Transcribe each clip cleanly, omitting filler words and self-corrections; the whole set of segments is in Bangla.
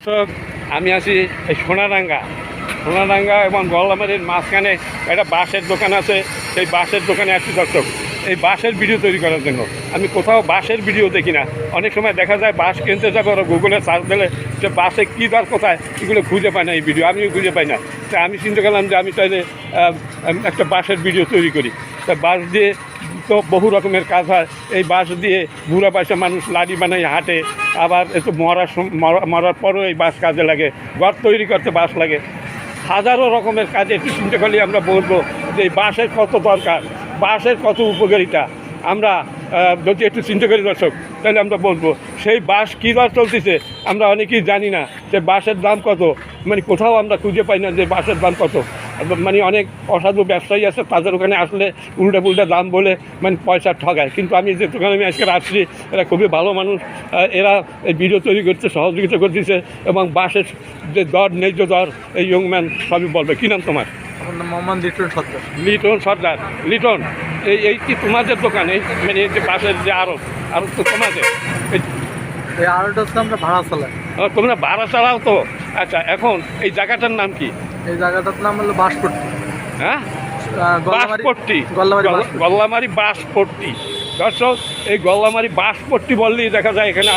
দর্শক, আমি আছি এই সোনাডাঙ্গা এবং গল্লামারির মাঝখানে একটা বাঁশের দোকান আছে। সেই বাঁশের দোকানে আছি দর্শক, এই বাঁশের ভিডিও তৈরি করার জন্য। আমি কোথাও বাঁশের ভিডিও দেখি না। অনেক সময় দেখা যায় বাঁশ কিনতে যাবে, ওরা গুগলে সার্চ দিলে যে বাঁশে কী দর কোথায়, এগুলো খুঁজে পাই না। এই ভিডিও আমিও খুঁজে পাই না। তা আমি চিন্তা করলাম যে আমি তাইলে একটা বাঁশের ভিডিও তৈরি করি। তা বাঁশ দিয়ে তো বহু রকমের কাজ হয়। এই বাঁশ দিয়ে বুড়া বয়সে মানুষ লাড়ি বানাই হাঁটে, আবার একটু মরার পরও এই বাঁশ কাজে লাগে, ঘর তৈরি করতে বাঁশ লাগে, হাজারো রকমের কাজে। একটু চিন্তা করলে আমরা বলবো যে এই বাঁশের কত দরকার, বাঁশের কত উপকারিতা। আমরা যদি একটু চিন্তা করি দর্শক, তাহলে আমরা বলবো সেই বাঁশ কী দর চলতেছে আমরা অনেকেই জানি না। যে বাঁশের দাম কত, মানে কোথাও আমরা খুঁজে পাই না যে বাঁশের দাম কত। মানে অনেক অসাধু ব্যবসায়ী আছে, তাদের ওখানে আসলে উল্টা দাম বলে মানে পয়সা ঠগায়। কিন্তু আমি যে দোকানে আমি আজকে আসছি, এরা খুবই ভালো মানুষ। এরা এই ভিডিও তৈরি করতে সহযোগিতা করতেছে এবং বাঁশের যে দর, ন্যায্য দর, এই ইয়ংম্যান সবই বলবে। কী নাম তোমার? আমার নাম মোহাম্মদ লিটন সর্দার। লিটন, এই কি তোমাদের দোকান? এই মানে যে বাঁশের যে আড়ত তো তোমাদের? এই আড়তটা হচ্ছে আমরা ভাড়া চালাই। তোমরা ভাড়া চালাও তো? আচ্ছা, এখন এই জায়গাটার নাম কি? এই জায়গাটার নাম হলো বাঁশপট্টি। হ্যাঁ, বাঁশপট্টি, গল্লামারি বাঁশপট্টি। দর্শক, এই গল্লামারি বাঁশপট্টি বললেই দেখা যায় এখানে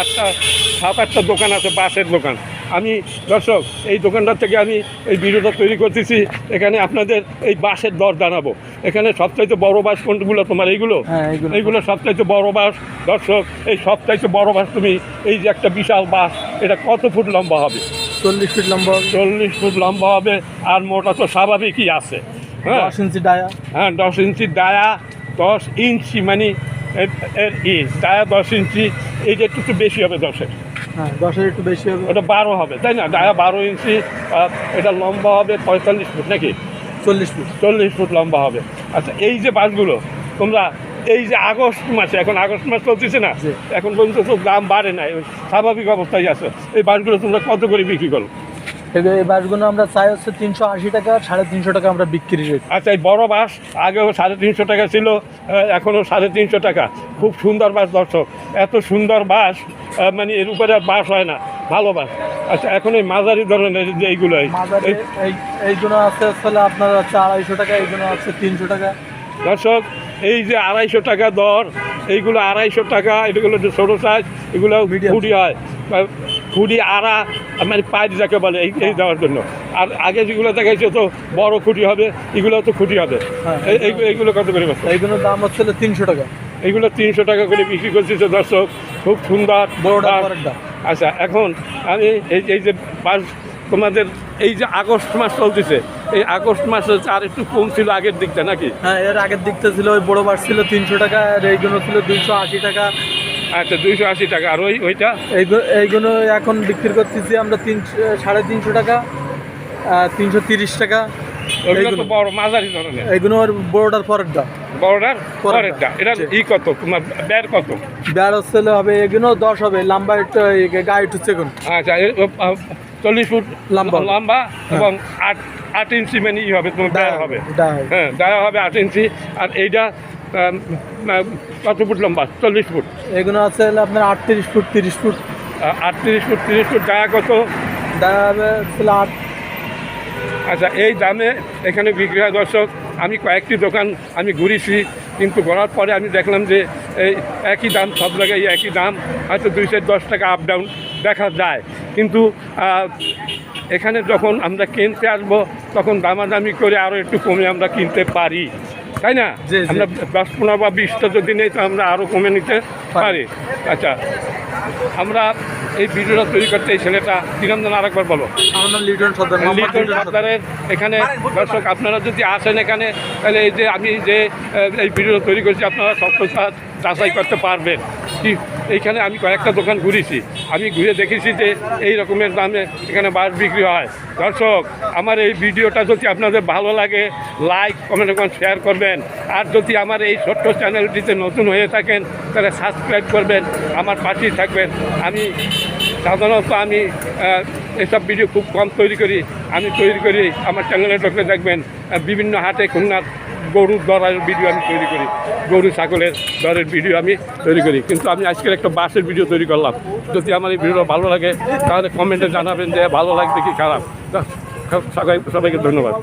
7-8টা দোকান আছে, বাঁশের দোকান। আমি দর্শক এই দোকানটার থেকে আমি এই ভিডিওটা তৈরি করতেছি। এখানে আপনাদের এই বাঁশের দর জানাবো। এখানে সবচাইতে বড় বাঁশ কোনগুলো তোমার? এইগুলো সবচাইতে বড় বাঁশ। দর্শক, এই সবচাইতে বড় বাঁশ তুমি, এই যে একটা বিশাল বাঁশ, এটা কত ফুট লম্বা হবে? 40 ফিট লম্বা। 40 ফুট লম্বা হবে। আর মোটা তো স্বাভাবিকই আছে। হ্যাঁ, 10 ইঞ্চি ডায়া। হ্যাঁ, 10 ইঞ্চি ডায়া। 10 ইঞ্চি মানে এর ডায়া 10 ইঞ্চি। এইটা একটু বেশি হবে 10-এর। হ্যাঁ, 10-এর একটু বেশি হবে। ওটা 12 হবে, তাই না? ডায়া 12 ইঞ্চি। এটা লম্বা হবে 45 ফুট নাকি? 40 ফিট। 40 ফুট লম্বা হবে। আচ্ছা, এই যে বাঁশগুলো তোমরা, এই যে আগস্ট মাসে, এখন আগস্ট মাস চলতেছে না, এখন পর্যন্ত তো দাম বাড়ে নাই, ওই স্বাভাবিক অবস্থায় আছে। এই বাঁশগুলো তোমরা কত করে বিক্রি করো? এই বাঁশগুলো আমরা চাই হচ্ছে 380 টাকা, 350 টাকা আমরা বিক্রি রেট। আচ্ছা, এই বড় বাঁশ আগেও 350 টাকা ছিল, এখনও 350 টাকা। খুব সুন্দর বাঁশ দর্শক, এত সুন্দর বাঁশ মানে এর উপরে আর বাঁশ হয় না, ভালো বাঁশ। আচ্ছা, এখন এই মাঝারি ধরনের যে এইগুলো, এইগুলো আছে আসলে আপনার হচ্ছে 250 টাকা, এইগুলো আছে 300 টাকা। দর্শক, এই যে 250 টাকা দর, এইগুলো 250 টাকা। এগুলো যে ছোটো সাইজ, এগুলো খুঁড়ি হয়, খুঁড়ি আড়া মানে পাইপ যাকে বলে, এই দেওয়ার জন্য। আর আগে যেগুলো দেখাইছে তো বড় খুঁটি হবে, এগুলো তো খুঁটি হবে। এইগুলো কত করে? এইগুলোর দাম হচ্ছে 300 টাকা। এইগুলো 300 টাকা করে বিক্রি করতেছে দর্শক, খুব সুন্দর বড়টা। আচ্ছা, এখন আমি এই যে বাঁশ তোমাদের, এই যে আগস্ট মাস চলতেছে, এই আগস্ট মাসে আর একটু কম ছিল আগের দিকটা নাকি? হ্যাঁ, এর আগের দিকটা ছিল ওই বড় বাঁশ ছিল 300 টাকা, আর এইগুলো ছিল 280 টাকা। আচ্ছা, 280 টাকা। আর ওইটা এইগুলো এখন বিক্রি করতেছি আমরা 350 টাকা, 330 টাকা। ওইগুলো তো বড় মাঝারি ধরনের। এইগুলো আর বড়টার পরেরটা। পরেরটা এটা কত তোমার? বের কত? বের হচ্ছে হবে এগুলো 10 হবে, লম্বা একটু গায়ে একটু চেগুন। আচ্ছা, 40 ফুট লম্বা এবং 8 ইঞ্চি মানে হবে তোমার ডায়া হবে। হ্যাঁ, ডায়া হবে 8 ইঞ্চি। আর এইটা কত ফুট লম্বা? 40 ফুট। এগুলো আছে আপনার 38 foot 30 foot. 38 foot 30 foot. Dia কত? ডায়া হবে 8। আচ্ছা, এই দামে এখানে বিক্রি হয় দর্শক। আমি কয়েকটি দোকান আমি ঘুরেছি, কিন্তু ঘোরার পরে আমি দেখলাম যে এই একই দাম, সব জায়গায় একই দাম। হয়তো 210 টাকা আপ ডাউন দেখা যায়, কিন্তু এখানে যখন আমরা কিনতে আসবো তখন দামাদামি করে আরও একটু কমে আমরা কিনতে পারি, তাই না? আমরা 10, 15 বা 20টা যদি নেই তো আমরা আরও কমে নিতে পারি। আচ্ছা, আমরা এই ভিডিওটা তৈরি করতে এই ছেলেটা কি নাম জানো? আরেকবার বলো। আমার নাম লিটন সর্দারের। এখানে দর্শক, আপনারা যদি আসেন এখানে, তাহলে এই যে আমি যে এই ভিডিওটা তৈরি করছি, আপনারা সত্যতা যাচাই করতে পারবেন। কি, এইখানে আমি কয়েকটা দোকান ঘুরেছি, আমি ঘুরে দেখেছি যে এই রকমের দামে এখানে বাঁশ বিক্রি হয়। দর্শক, আমার এই ভিডিওটা যদি আপনাদের ভালো লাগে, লাইক, কমেন্ট শেয়ার করবেন। আর যদি আমার এই ছোট্ট চ্যানেলটিতে নতুন হয়ে থাকেন, তাহলে সাবস্ক্রাইব করবেন, আমার পাশেই থাকবেন। আমি সাধারণত এসব ভিডিও খুব কম তৈরি করি। আমি তৈরি করি, আমার চ্যানেলে ঢুকলে দেখবেন বিভিন্ন হাটে, খুলনার গরুর দরের ভিডিও আমি তৈরি করি, গরু ছাগলের দরের ভিডিও আমি তৈরি করি, কিন্তু আমি আজকের একটা বাসের ভিডিও তৈরি করলাম। যদি আমার এই ভিডিওটা ভালো লাগে তাহলে কমেন্টে জানাবেন যে ভালো লাগবে কি খারাপ। সবাইকে ধন্যবাদ।